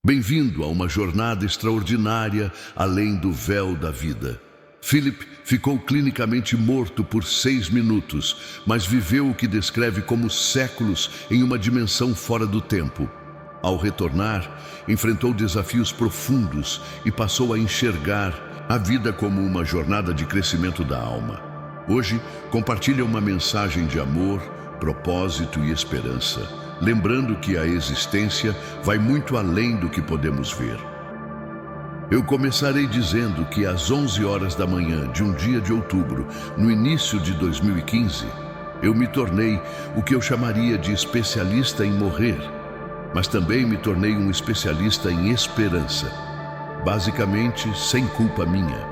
Bem-vindo a uma jornada extraordinária além do véu da vida. Philip ficou clinicamente morto por 6 minutos, mas viveu o que descreve como séculos em uma dimensão fora do tempo. Ao retornar, enfrentou desafios profundos e passou a enxergar a vida como uma jornada de crescimento da alma. Hoje, compartilha uma mensagem de amor, propósito e esperança, lembrando que a existência vai muito além do que podemos ver. Eu começarei dizendo que às 11 horas da manhã de um dia de outubro, no início de 2015, eu me tornei o que eu chamaria de especialista em morrer, mas também me tornei um especialista em esperança. Basicamente, sem culpa minha.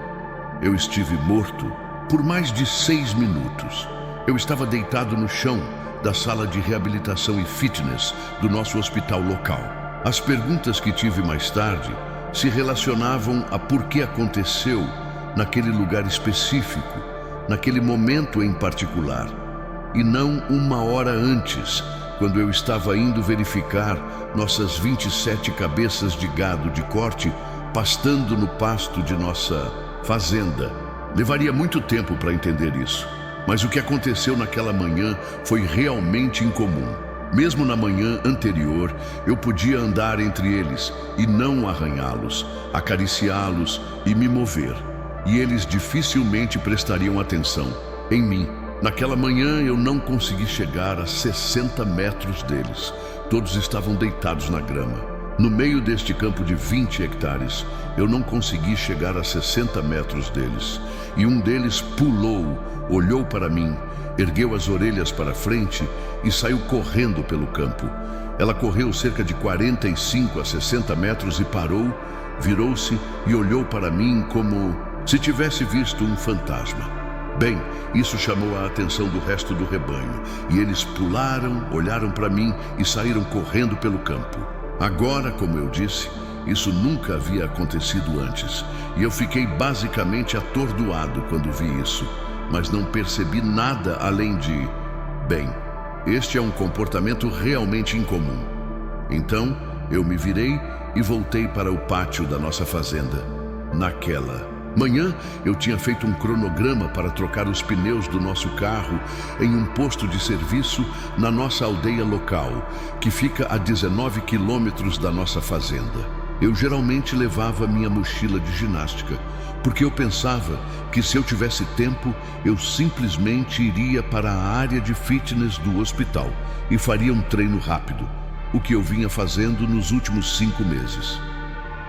Eu estive morto por mais de 6 minutos. Eu estava deitado no chão da sala de reabilitação e fitness do nosso hospital local. As perguntas que tive mais tarde se relacionavam a por que aconteceu naquele lugar específico, naquele momento em particular, e não uma hora antes, quando eu estava indo verificar nossas 27 cabeças de gado de corte pastando no pasto de nossa fazenda. Levaria muito tempo para entender isso, mas o que aconteceu naquela manhã foi realmente incomum. Mesmo na manhã anterior, eu podia andar entre eles e não arranhá-los, acariciá-los e me mover, e eles dificilmente prestariam atenção em mim. Naquela manhã eu não consegui chegar a 60 metros deles. Todos estavam deitados na grama. No meio deste campo de 20 hectares, eu não consegui chegar a 60 metros deles. E um deles pulou, olhou para mim, ergueu as orelhas para frente e saiu correndo pelo campo. Ela correu cerca de 45 a 60 metros e parou, virou-se e olhou para mim como se tivesse visto um fantasma. Bem, isso chamou a atenção do resto do rebanho, e eles pularam, olharam para mim e saíram correndo pelo campo. Agora, como eu disse, isso nunca havia acontecido antes, e eu fiquei basicamente atordoado quando vi isso, mas não percebi nada além de, bem, este é um comportamento realmente incomum. Então, eu me virei e voltei para o pátio da nossa fazenda. Naquela manhã, eu tinha feito um cronograma para trocar os pneus do nosso carro em um posto de serviço na nossa aldeia local, que fica a 19 quilômetros da nossa fazenda. Eu geralmente levava minha mochila de ginástica, porque eu pensava que se eu tivesse tempo, eu simplesmente iria para a área de fitness do hospital e faria um treino rápido, o que eu vinha fazendo nos últimos 5 meses.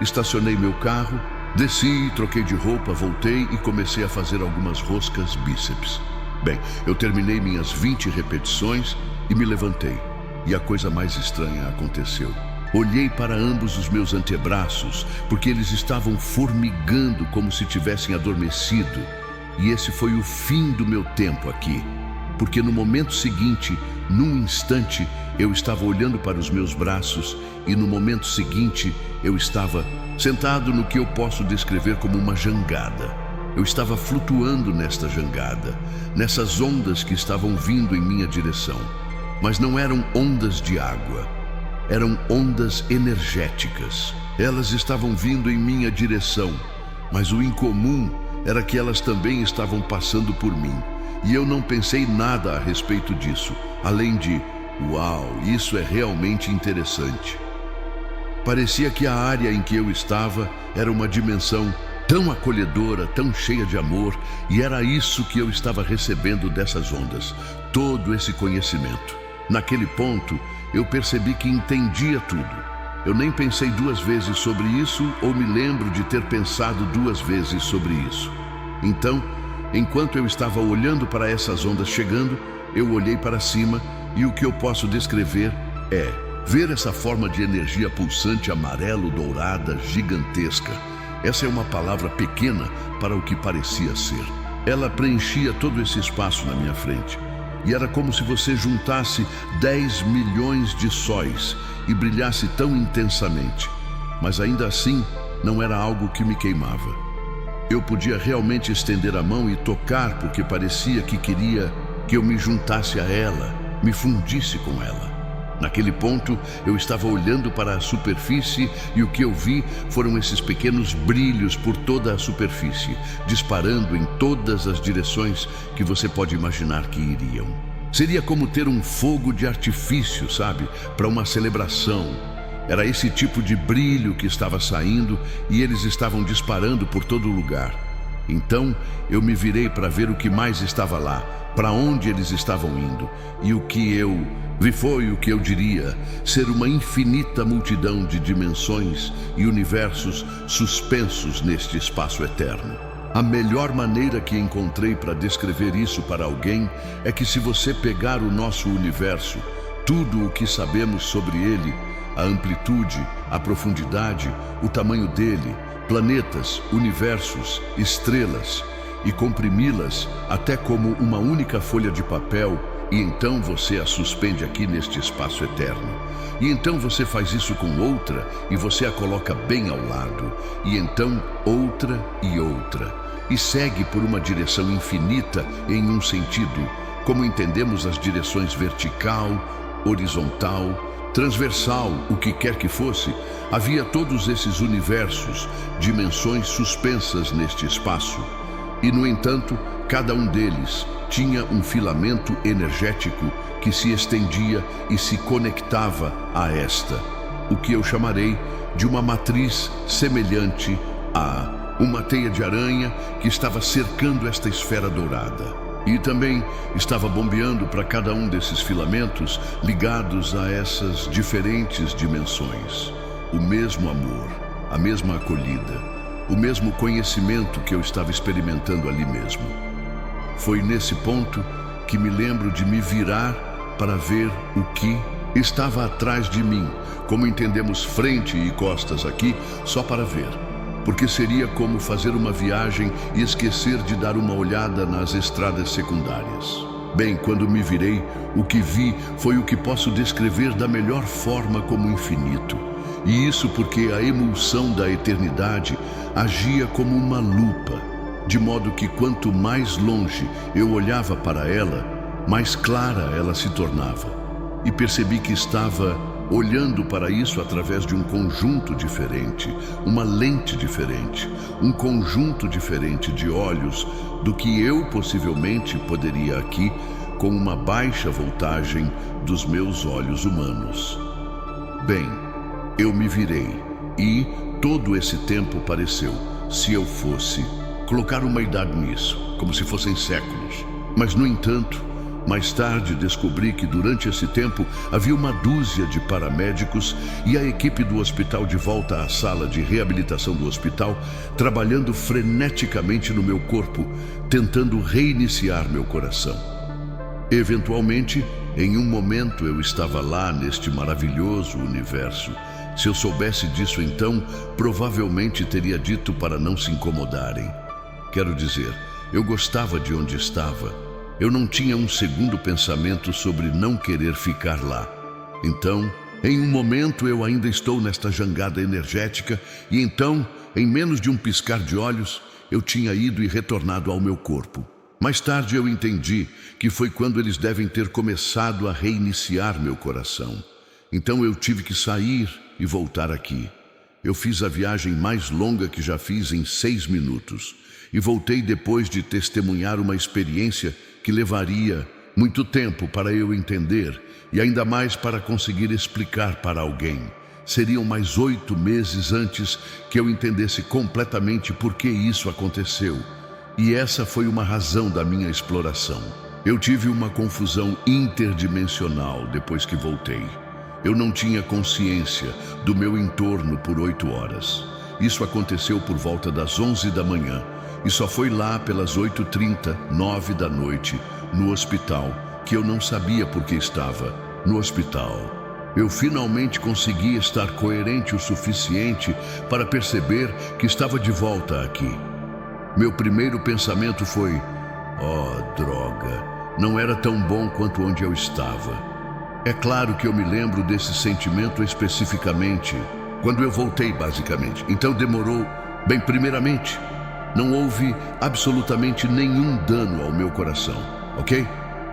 Estacionei meu carro, desci, troquei de roupa, voltei e comecei a fazer algumas roscas bíceps. Bem, eu terminei minhas 20 repetições e me levantei. E a coisa mais estranha aconteceu. Olhei para ambos os meus antebraços, porque eles estavam formigando como se tivessem adormecido. E esse foi o fim do meu tempo aqui. Porque no momento seguinte, num instante, eu estava olhando para os meus braços e no momento seguinte, eu estava sentado no que eu posso descrever como uma jangada. Eu estava flutuando nesta jangada, nessas ondas que estavam vindo em minha direção. Mas não eram ondas de água, eram ondas energéticas. Elas estavam vindo em minha direção, mas o incomum era que elas também estavam passando por mim. E eu não pensei nada a respeito disso, além de, uau, isso é realmente interessante. Parecia que a área em que eu estava era uma dimensão tão acolhedora, tão cheia de amor, e era isso que eu estava recebendo dessas ondas, todo esse conhecimento. Naquele ponto, eu percebi que entendia tudo. Eu nem pensei 2 vezes sobre isso, ou me lembro de ter pensado 2 vezes sobre isso. Então, enquanto eu estava olhando para essas ondas chegando, eu olhei para cima e o que eu posso descrever é ver essa forma de energia pulsante amarelo-dourada gigantesca. Essa é uma palavra pequena para o que parecia ser. Ela preenchia todo esse espaço na minha frente. E era como se você juntasse 10 milhões de sóis e brilhasse tão intensamente. Mas ainda assim, não era algo que me queimava. Eu podia realmente estender a mão e tocar porque parecia que queria que eu me juntasse a ela, me fundisse com ela. Naquele ponto, eu estava olhando para a superfície e o que eu vi foram esses pequenos brilhos por toda a superfície, disparando em todas as direções que você pode imaginar que iriam. Seria como ter um fogo de artifício, sabe? Para uma celebração. Era esse tipo de brilho que estava saindo e eles estavam disparando por todo lugar. Então, eu me virei para ver o que mais estava lá, para onde eles estavam indo. E o que eu vi foi o que eu diria ser uma infinita multidão de dimensões e universos suspensos neste espaço eterno. A melhor maneira que encontrei para descrever isso para alguém é que se você pegar o nosso universo, tudo o que sabemos sobre ele, a amplitude, a profundidade, o tamanho dele, planetas, universos, estrelas, e comprimi-las até como uma única folha de papel, e então você a suspende aqui neste espaço eterno. E então você faz isso com outra e você a coloca bem ao lado, e então outra e outra, e segue por uma direção infinita em um sentido, como entendemos as direções vertical, horizontal, transversal, o que quer que fosse. Havia todos esses universos, dimensões suspensas neste espaço. E, no entanto, cada um deles tinha um filamento energético que se estendia e se conectava a esta, o que eu chamarei de uma matriz semelhante a uma teia de aranha que estava cercando esta esfera dourada. E também estava bombeando para cada um desses filamentos ligados a essas diferentes dimensões. O mesmo amor, a mesma acolhida, o mesmo conhecimento que eu estava experimentando ali mesmo. Foi nesse ponto que me lembro de me virar para ver o que estava atrás de mim, como entendemos frente e costas aqui, só para ver. Porque seria como fazer uma viagem e esquecer de dar uma olhada nas estradas secundárias. Bem, quando me virei, o que vi foi o que posso descrever da melhor forma como infinito. E isso porque a emulsão da eternidade agia como uma lupa, de modo que quanto mais longe eu olhava para ela, mais clara ela se tornava. E percebi que estava olhando para isso através de um conjunto diferente, uma lente diferente, um conjunto diferente de olhos do que eu possivelmente poderia aqui com uma baixa voltagem dos meus olhos humanos. Bem, eu me virei e todo esse tempo pareceu, se eu fosse colocar uma idade nisso, como se fossem séculos. Mas, no entanto, mais tarde descobri que durante esse tempo havia uma dúzia de paramédicos e a equipe do hospital de volta à sala de reabilitação do hospital, trabalhando freneticamente no meu corpo, tentando reiniciar meu coração. Eventualmente, em um momento eu estava lá neste maravilhoso universo. Se eu soubesse disso então, provavelmente teria dito para não se incomodarem. Quero dizer, eu gostava de onde estava. Eu não tinha um segundo pensamento sobre não querer ficar lá. Então, em um momento eu ainda estou nesta jangada energética e então, em menos de um piscar de olhos, eu tinha ido e retornado ao meu corpo. Mais tarde eu entendi que foi quando eles devem ter começado a reiniciar meu coração. Então eu tive que sair e voltar aqui. Eu fiz a viagem mais longa que já fiz em 6 minutos e voltei depois de testemunhar uma experiência que levaria muito tempo para eu entender e ainda mais para conseguir explicar para alguém. Seriam mais 8 meses antes que eu entendesse completamente por que isso aconteceu. E essa foi uma razão da minha exploração. Eu tive uma confusão interdimensional depois que voltei. Eu não tinha consciência do meu entorno por 8 horas. Isso aconteceu por volta das 11 da manhã e só foi lá pelas 8h30, 9 da noite, no hospital, que eu não sabia por que estava no hospital. Eu finalmente consegui estar coerente o suficiente para perceber que estava de volta aqui. Meu primeiro pensamento foi: oh, droga, não era tão bom quanto onde eu estava. É claro que eu me lembro desse sentimento especificamente quando eu voltei, basicamente. Então demorou. Bem, primeiramente, não houve absolutamente nenhum dano ao meu coração, ok?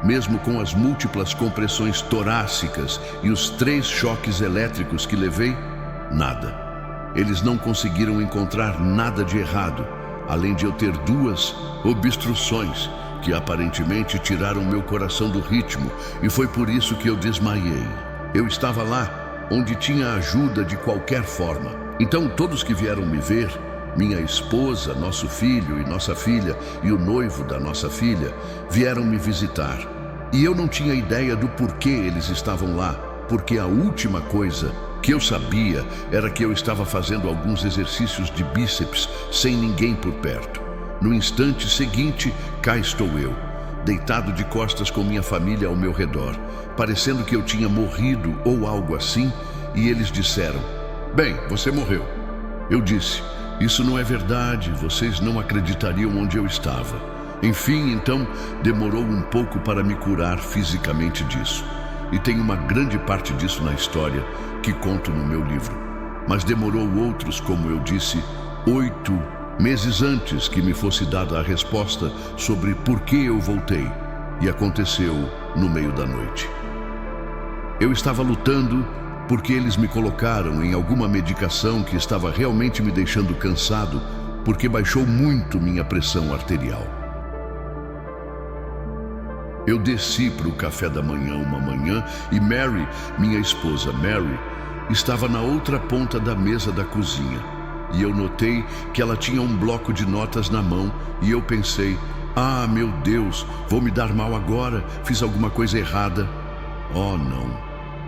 Mesmo com as múltiplas compressões torácicas e os 3 choques elétricos que levei, nada. Eles não conseguiram encontrar nada de errado, além de eu ter 2 obstruções que aparentemente tiraram meu coração do ritmo, e foi por isso que eu desmaiei. Eu estava lá, onde tinha ajuda de qualquer forma. Então todos que vieram me ver, minha esposa, nosso filho e nossa filha e o noivo da nossa filha, vieram me visitar. E eu não tinha ideia do porquê eles estavam lá, porque a última coisa que eu sabia era que eu estava fazendo alguns exercícios de bíceps sem ninguém por perto. No instante seguinte, cá estou eu, deitado de costas com minha família ao meu redor, parecendo que eu tinha morrido ou algo assim, e eles disseram: "Bem, você morreu." Eu disse: "Isso não é verdade, vocês não acreditariam onde eu estava." Enfim, então, demorou um pouco para me curar fisicamente disso. E tem uma grande parte disso na história que conto no meu livro. Mas demorou outros, como eu disse, 8 meses antes que me fosse dada a resposta sobre por que eu voltei. E aconteceu no meio da noite. Eu estava lutando porque eles me colocaram em alguma medicação que estava realmente me deixando cansado, porque baixou muito minha pressão arterial. Eu desci para o café da manhã uma manhã e Mary, minha esposa Mary, estava na outra ponta da mesa da cozinha. E eu notei que ela tinha um bloco de notas na mão e eu pensei: "Ah, meu Deus, vou me dar mal agora, fiz alguma coisa errada." Oh, não.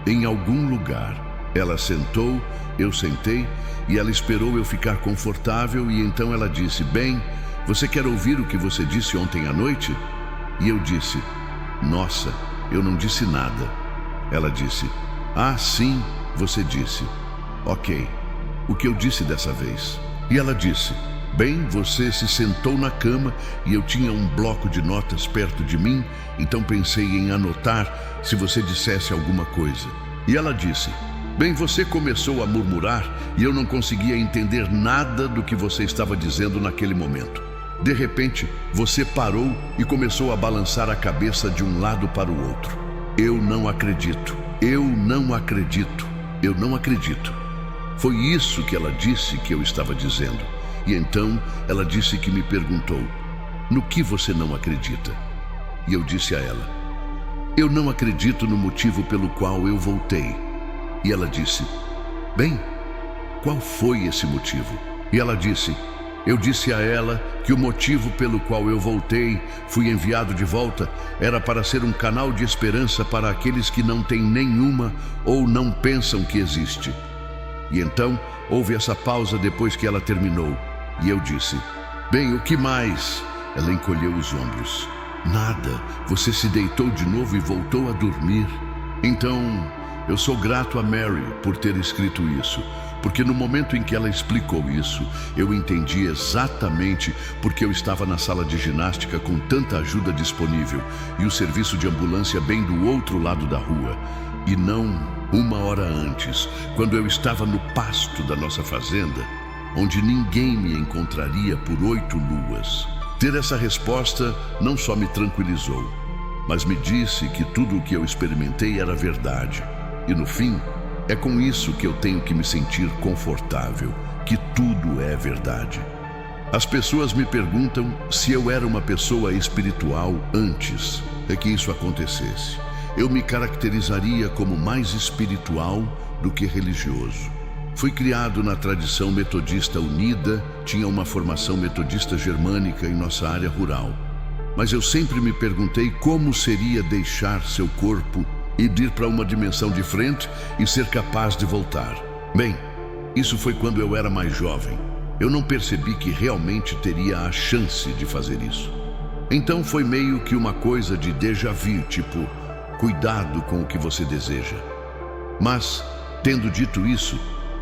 Em algum lugar, ela sentou, eu sentei e ela esperou eu ficar confortável e então ela disse: "Bem, você quer ouvir o que você disse ontem à noite?" E eu disse: "Nossa, eu não disse nada." Ela disse: "Ah, sim, você disse." "Ok, o que eu disse dessa vez?" E ela disse: "Bem, você se sentou na cama e eu tinha um bloco de notas perto de mim, então pensei em anotar se você dissesse alguma coisa." E ela disse: "Bem, você começou a murmurar e eu não conseguia entender nada do que você estava dizendo naquele momento. De repente, você parou e começou a balançar a cabeça de um lado para o outro. Eu não acredito, eu não acredito, eu não acredito." Foi isso que ela disse que eu estava dizendo. E então ela disse que me perguntou: "No que você não acredita?" E eu disse a ela: "Eu não acredito no motivo pelo qual eu voltei." E ela disse: "Bem, qual foi esse motivo?" E ela disse: "Eu disse a ela que o motivo pelo qual eu voltei, fui enviado de volta, era para ser um canal de esperança para aqueles que não têm nenhuma ou não pensam que existe." E então houve essa pausa depois que ela terminou. E eu disse: "Bem, o que mais?" Ela encolheu os ombros. "Nada, você se deitou de novo e voltou a dormir." Então, eu sou grato a Mary por ter escrito isso, porque no momento em que ela explicou isso, eu entendi exatamente porque eu estava na sala de ginástica com tanta ajuda disponível e o serviço de ambulância bem do outro lado da rua, e não 1 hora antes, quando eu estava no pasto da nossa fazenda, onde ninguém me encontraria por 8 luas. Ter essa resposta não só me tranquilizou, mas me disse que tudo o que eu experimentei era verdade. E no fim, é com isso que eu tenho que me sentir confortável, que tudo é verdade. As pessoas me perguntam se eu era uma pessoa espiritual antes que isso acontecesse. Eu me caracterizaria como mais espiritual do que religioso. Fui criado na tradição metodista unida, tinha uma formação metodista germânica em nossa área rural. Mas eu sempre me perguntei como seria deixar seu corpo e ir para uma dimensão diferente e ser capaz de voltar. Bem, isso foi quando eu era mais jovem. Eu não percebi que realmente teria a chance de fazer isso. Então foi meio que uma coisa de déjà vu, tipo, cuidado com o que você deseja. Mas, tendo dito isso,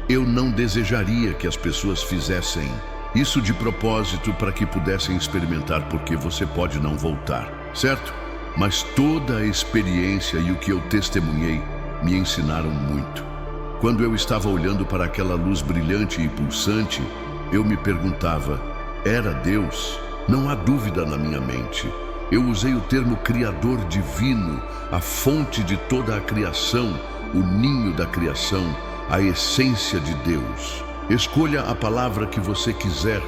eu não desejaria que as pessoas fizessem isso de propósito para que pudessem experimentar, porque você pode não voltar, certo? Mas toda a experiência e o que eu testemunhei me ensinaram muito. Quando eu estava olhando para aquela luz brilhante e pulsante, eu me perguntava: era Deus? Não há dúvida na minha mente. Eu usei o termo Criador Divino, a fonte de toda a criação, o ninho da criação, a essência de Deus. Escolha a palavra que você quiser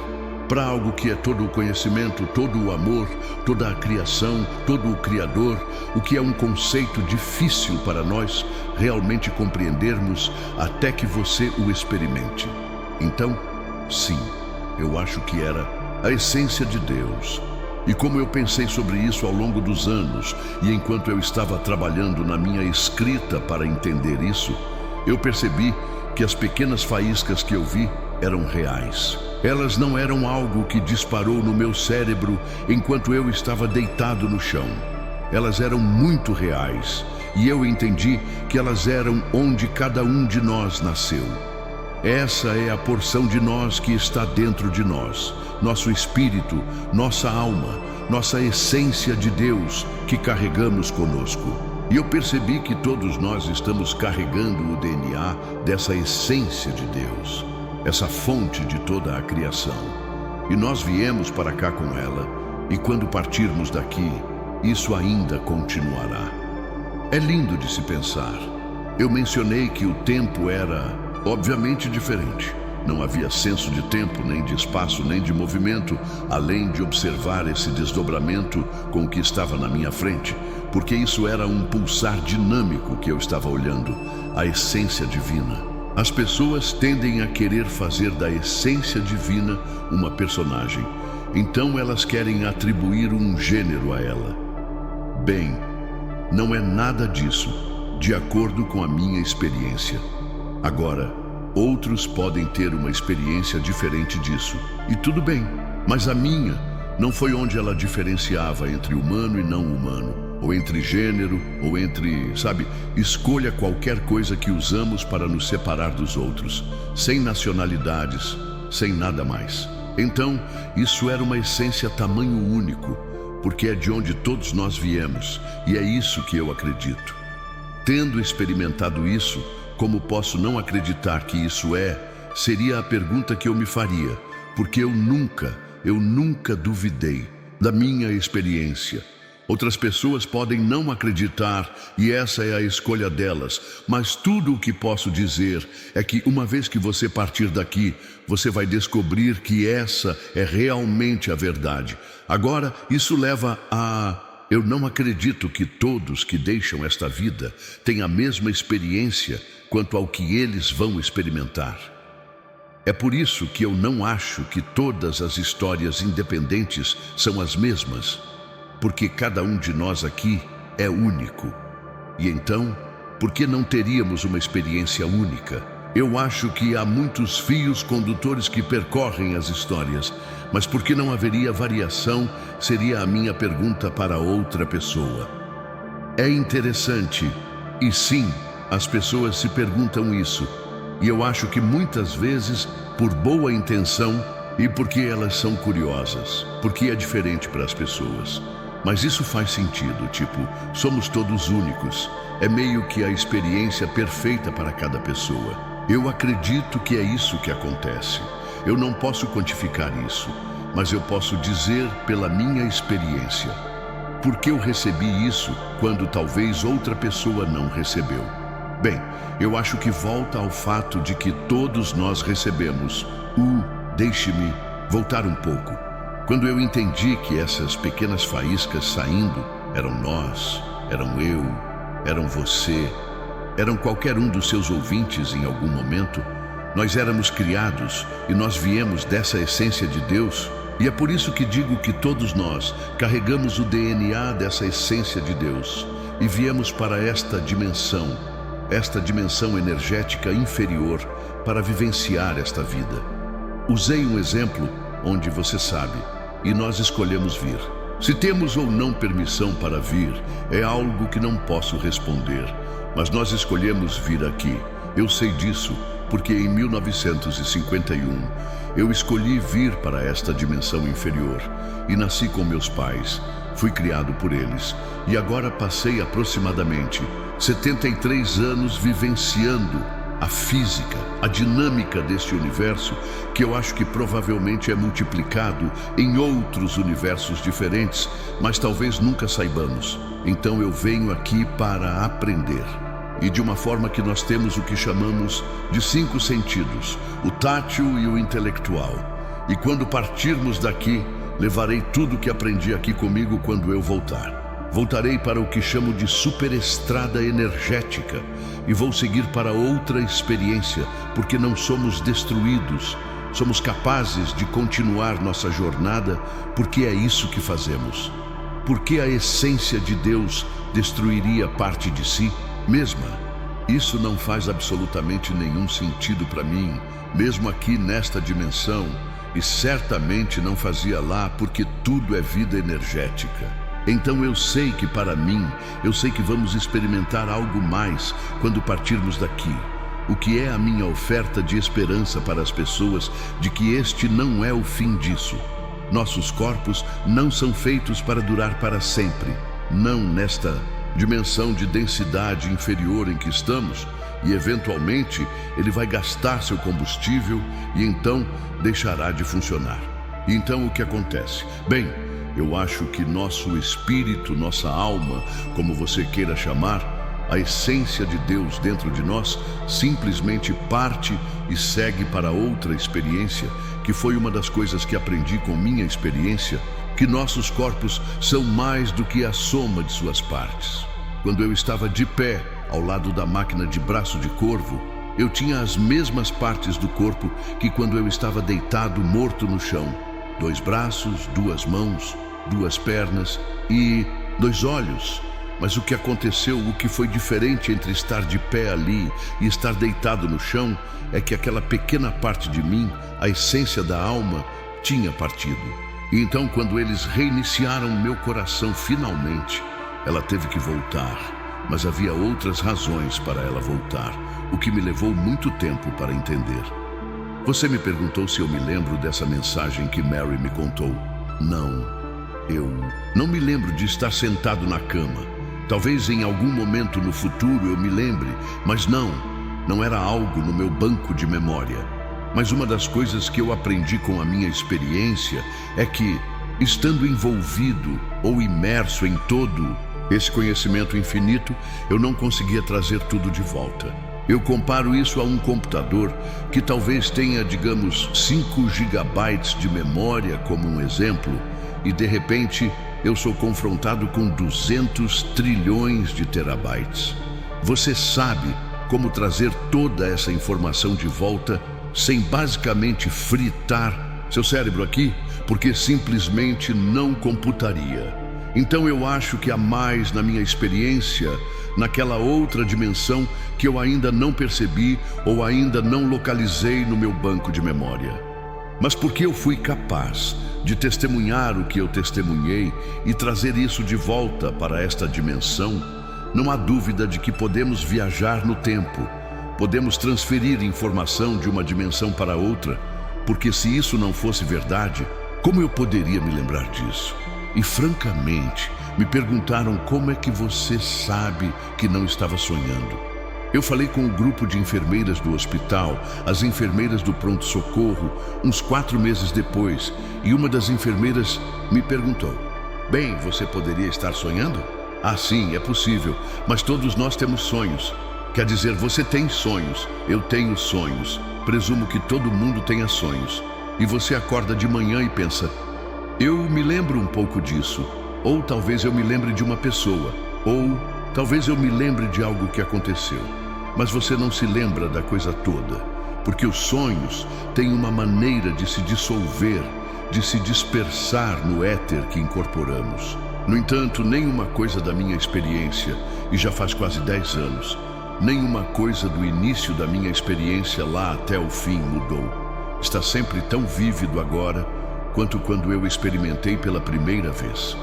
para algo que é todo o conhecimento, todo o amor, toda a criação, todo o Criador, o que é um conceito difícil para nós realmente compreendermos até que você o experimente. Então, sim, eu acho que era a essência de Deus. E como eu pensei sobre isso ao longo dos anos, e enquanto eu estava trabalhando na minha escrita para entender isso, eu percebi que as pequenas faíscas que eu vi eram reais. Elas não eram algo que disparou no meu cérebro enquanto eu estava deitado no chão. Elas eram muito reais, e eu entendi que elas eram onde cada um de nós nasceu. Essa é a porção de nós que está dentro de nós, nosso espírito, nossa alma, nossa essência de Deus que carregamos conosco. E eu percebi que todos nós estamos carregando o DNA dessa essência de Deus, essa fonte de toda a criação. E nós viemos para cá com ela, e quando partirmos daqui, isso ainda continuará. É lindo de se pensar. Eu mencionei que o tempo era, obviamente, diferente. Não havia senso de tempo, nem de espaço, nem de movimento, além de observar esse desdobramento com o que estava na minha frente, porque isso era um pulsar dinâmico que eu estava olhando, a essência divina. As pessoas tendem a querer fazer da essência divina uma personagem, então elas querem atribuir um gênero a ela. Bem, não é nada disso, de acordo com a minha experiência. Agora, outros podem ter uma experiência diferente disso, e tudo bem, mas a minha não foi onde ela diferenciava entre humano e não humano, ou entre gênero, ou entre, escolha qualquer coisa que usamos para nos separar dos outros, sem nacionalidades, sem nada mais. Então, isso era uma essência tamanho único, porque é de onde todos nós viemos, e é isso que eu acredito. Tendo experimentado isso, como posso não acreditar que isso seria a pergunta que eu me faria, porque eu nunca duvidei da minha experiência. Outras pessoas podem não acreditar e essa é a escolha delas, mas tudo o que posso dizer é que uma vez que você partir daqui, você vai descobrir que essa é realmente a verdade. Agora, isso leva a... Eu não acredito que todos que deixam esta vida têm a mesma experiência quanto ao que eles vão experimentar. É por isso que eu não acho que todas as histórias independentes são as mesmas, porque cada um de nós aqui é único. E então, por que não teríamos uma experiência única? Eu acho que há muitos fios condutores que percorrem as histórias, mas por que não haveria variação, seria a minha pergunta para outra pessoa. É interessante, e sim, as pessoas se perguntam isso, e eu acho que muitas vezes por boa intenção e porque elas são curiosas, porque é diferente para as pessoas. Mas isso faz sentido, somos todos únicos, é meio que a experiência perfeita para cada pessoa. Eu acredito que é isso que acontece. Eu não posso quantificar isso, mas eu posso dizer pela minha experiência. Porque eu recebi isso quando talvez outra pessoa não recebeu. Bem, eu acho que volta ao fato de que todos nós recebemos deixe-me voltar um pouco. Quando eu entendi que essas pequenas faíscas saindo eram nós, eram eu, eram você, eram qualquer um dos seus ouvintes em algum momento, nós éramos criados e nós viemos dessa essência de Deus, e é por isso que digo que todos nós carregamos o DNA dessa essência de Deus e viemos para esta dimensão energética inferior para vivenciar esta vida. Usei um exemplo onde você sabe, e nós escolhemos vir. Se temos ou não permissão para vir, é algo que não posso responder, mas nós escolhemos vir aqui. Eu sei disso, porque em 1951, eu escolhi vir para esta dimensão inferior, e nasci com meus pais, fui criado por eles, e agora passei aproximadamente 73 anos vivenciando a física, a dinâmica deste universo, que eu acho que provavelmente é multiplicado em outros universos diferentes, mas talvez nunca saibamos. Então eu venho aqui para aprender. E de uma forma que nós temos o que chamamos de 5 sentidos, o tátil e o intelectual. E quando partirmos daqui, levarei tudo o que aprendi aqui comigo quando eu voltar. Voltarei para o que chamo de superestrada energética e vou seguir para outra experiência, porque não somos destruídos, somos capazes de continuar nossa jornada, porque é isso que fazemos. Por que a essência de Deus destruiria parte de si mesma? Isso não faz absolutamente nenhum sentido para mim, mesmo aqui nesta dimensão, e certamente não fazia lá, porque tudo é vida energética. Então eu sei que para mim, eu sei que vamos experimentar algo mais quando partirmos daqui. O que é a minha oferta de esperança para as pessoas de que este não é o fim disso. Nossos corpos não são feitos para durar para sempre. Não nesta dimensão de densidade inferior em que estamos, e eventualmente ele vai gastar seu combustível e então deixará de funcionar. E então o que acontece? Bem, eu acho que nosso espírito, nossa alma, como você queira chamar, a essência de Deus dentro de nós, simplesmente parte e segue para outra experiência, que foi uma das coisas que aprendi com minha experiência, que nossos corpos são mais do que a soma de suas partes. Quando eu estava de pé, ao lado da máquina de braço de corvo, eu tinha as mesmas partes do corpo que quando eu estava deitado morto no chão. 2 braços, 2 mãos, 2 pernas e 2 olhos. Mas o que aconteceu, o que foi diferente entre estar de pé ali e estar deitado no chão, é que aquela pequena parte de mim, a essência da alma, tinha partido. E então, quando eles reiniciaram meu coração finalmente, ela teve que voltar. Mas havia outras razões para ela voltar, o que me levou muito tempo para entender. Você me perguntou se eu me lembro dessa mensagem que Mary me contou. Não, eu não me lembro de estar sentado na cama. Talvez em algum momento no futuro eu me lembre, mas não era algo no meu banco de memória. Mas uma das coisas que eu aprendi com a minha experiência é que, estando envolvido ou imerso em todo esse conhecimento infinito, eu não conseguia trazer tudo de volta. Eu comparo isso a um computador que talvez tenha, digamos, 5 gigabytes de memória como um exemplo, e de repente eu sou confrontado com 200 trilhões de terabytes. Você sabe como trazer toda essa informação de volta sem basicamente fritar seu cérebro aqui? Porque simplesmente não computaria. Então eu acho que há mais na minha experiência, naquela outra dimensão que eu ainda não percebi ou ainda não localizei no meu banco de memória. Mas porque eu fui capaz de testemunhar o que eu testemunhei e trazer isso de volta para esta dimensão, não há dúvida de que podemos viajar no tempo, podemos transferir informação de uma dimensão para outra, porque se isso não fosse verdade, como eu poderia me lembrar disso? E francamente, me perguntaram como é que você sabe que não estava sonhando. Eu falei com o grupo de enfermeiras do hospital, as enfermeiras do pronto-socorro, uns 4 meses depois, e uma das enfermeiras me perguntou: bem, você poderia estar sonhando? Ah, sim, é possível, mas todos nós temos sonhos. Quer dizer, você tem sonhos, eu tenho sonhos, presumo que todo mundo tenha sonhos. E você acorda de manhã e pensa: eu me lembro um pouco disso, ou talvez eu me lembre de uma pessoa, ou talvez eu me lembre de algo que aconteceu. Mas você não se lembra da coisa toda, porque os sonhos têm uma maneira de se dissolver, de se dispersar no éter que incorporamos. No entanto, nenhuma coisa da minha experiência, e já faz quase 10 anos, nenhuma coisa do início da minha experiência lá até o fim mudou. Está sempre tão vívido agora quanto quando eu experimentei pela primeira vez.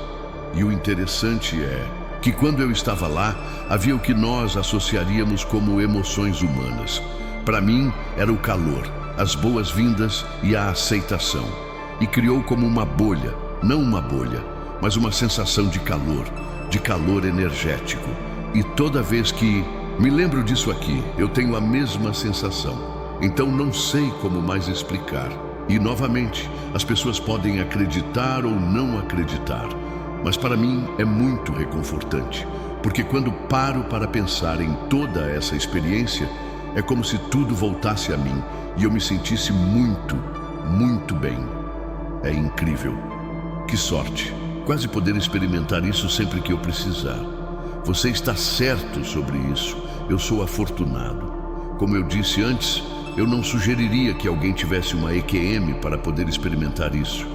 E o interessante é que quando eu estava lá, havia o que nós associaríamos como emoções humanas. Para mim, era o calor, as boas-vindas e a aceitação. E criou como uma bolha, não uma bolha, mas uma sensação de calor energético. E toda vez que Me lembro disso aqui, eu tenho a mesma sensação. Então não sei como mais explicar. E novamente, as pessoas podem acreditar ou não acreditar. Mas para mim é muito reconfortante. Porque quando paro para pensar em toda essa experiência, é como se tudo voltasse a mim e eu me sentisse muito, muito bem. É incrível. Que sorte. Quase poder experimentar isso sempre que eu precisar. Você está certo sobre isso. Eu sou afortunado. Como eu disse antes, eu não sugeriria que alguém tivesse uma EQM para poder experimentar isso.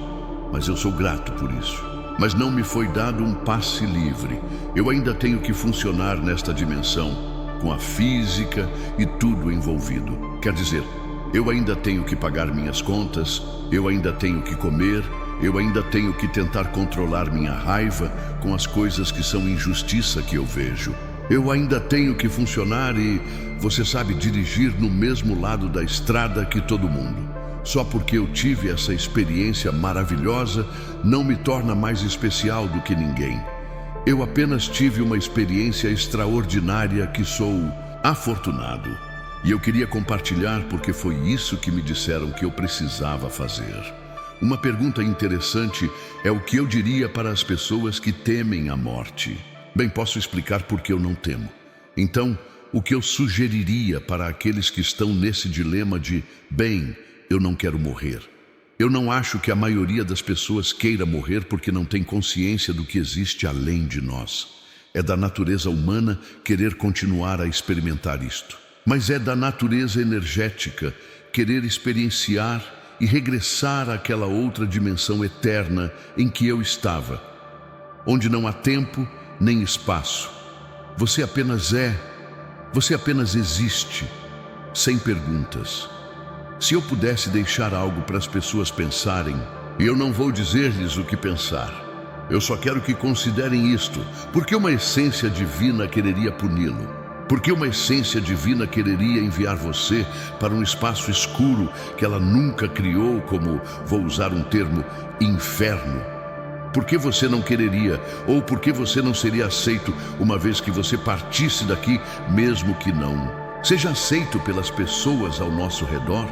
Mas eu sou grato por isso. Mas não me foi dado um passe livre. Eu ainda tenho que funcionar nesta dimensão, com a física e tudo envolvido. Quer dizer, eu ainda tenho que pagar minhas contas, eu ainda tenho que comer, eu ainda tenho que tentar controlar minha raiva com as coisas que são injustiça que eu vejo. Eu ainda tenho que funcionar e, você sabe, dirigir no mesmo lado da estrada que todo mundo. Só porque eu tive essa experiência maravilhosa não me torna mais especial do que ninguém. Eu apenas tive uma experiência extraordinária que sou afortunado. E eu queria compartilhar porque foi isso que me disseram que eu precisava fazer. Uma pergunta interessante é o que eu diria para as pessoas que temem a morte. Bem, posso explicar por que eu não temo. Então, o que eu sugeriria para aqueles que estão nesse dilema de, bem, eu não quero morrer. Eu não acho que a maioria das pessoas queira morrer porque não tem consciência do que existe além de nós. É da natureza humana querer continuar a experimentar isto. Mas é da natureza energética querer experienciar e regressar àquela outra dimensão eterna em que eu estava, onde não há tempo nem espaço. Você apenas é, você apenas existe, sem perguntas. Se eu pudesse deixar algo para as pessoas pensarem, eu não vou dizer-lhes o que pensar. Eu só quero que considerem isto. Por que uma essência divina quereria puni-lo? Por que uma essência divina quereria enviar você para um espaço escuro que ela nunca criou, como, vou usar um termo, inferno? Por que você não quereria, ou por que você não seria aceito uma vez que você partisse daqui, mesmo que não seja aceito pelas pessoas ao nosso redor?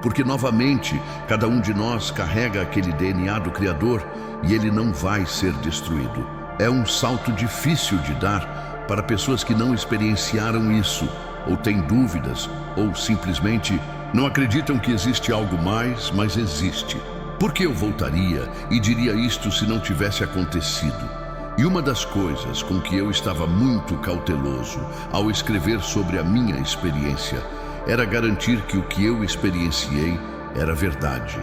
Porque, novamente, cada um de nós carrega aquele DNA do Criador e ele não vai ser destruído. É um salto difícil de dar para pessoas que não experienciaram isso, ou têm dúvidas, ou simplesmente não acreditam que existe algo mais, mas existe. Por que eu voltaria e diria isto se não tivesse acontecido? E uma das coisas com que eu estava muito cauteloso ao escrever sobre a minha experiência era garantir que o que eu experienciei era verdade.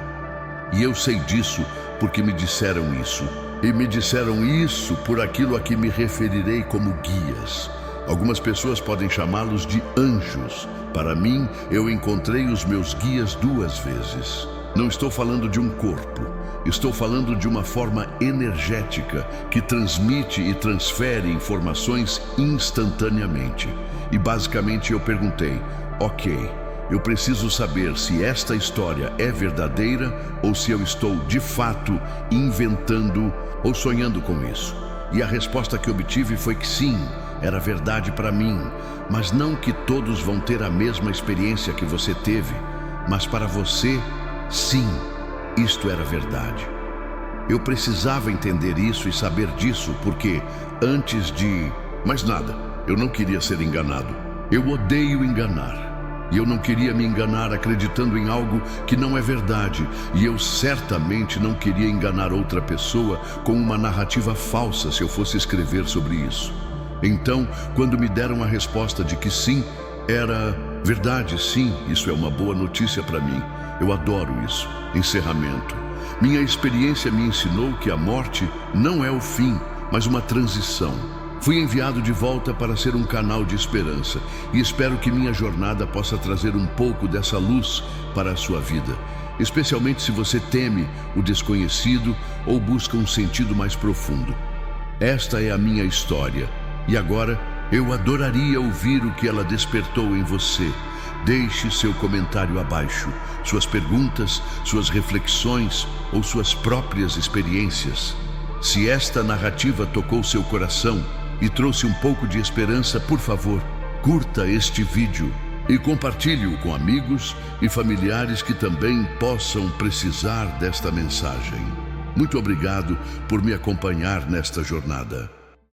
E eu sei disso porque me disseram isso. E me disseram isso por aquilo a que me referirei como guias. Algumas pessoas podem chamá-los de anjos. Para mim, eu encontrei os meus guias 2 vezes. Não estou falando de um corpo. Estou falando de uma forma energética que transmite e transfere informações instantaneamente. E basicamente eu perguntei, ok, eu preciso saber se esta história é verdadeira ou se eu estou de fato inventando ou sonhando com isso. E a resposta que obtive foi que sim, era verdade para mim, mas não que todos vão ter a mesma experiência que você teve, mas para você, sim, isto era verdade. Eu precisava entender isso e saber disso porque antes de mais nada, eu não queria ser enganado. Eu odeio enganar. E eu não queria me enganar acreditando em algo que não é verdade. E eu certamente não queria enganar outra pessoa com uma narrativa falsa se eu fosse escrever sobre isso. Então, quando me deram a resposta de que sim, era verdade, sim, isso é uma boa notícia para mim. Eu adoro isso. Encerramento. Minha experiência me ensinou que a morte não é o fim, mas uma transição. Fui enviado de volta para ser um canal de esperança e espero que minha jornada possa trazer um pouco dessa luz para a sua vida, especialmente se você teme o desconhecido ou busca um sentido mais profundo. Esta é a minha história e agora eu adoraria ouvir o que ela despertou em você. Deixe seu comentário abaixo, suas perguntas, suas reflexões ou suas próprias experiências. Se esta narrativa tocou seu coração e trouxe um pouco de esperança, por favor, curta este vídeo e compartilhe-o com amigos e familiares que também possam precisar desta mensagem. Muito obrigado por me acompanhar nesta jornada.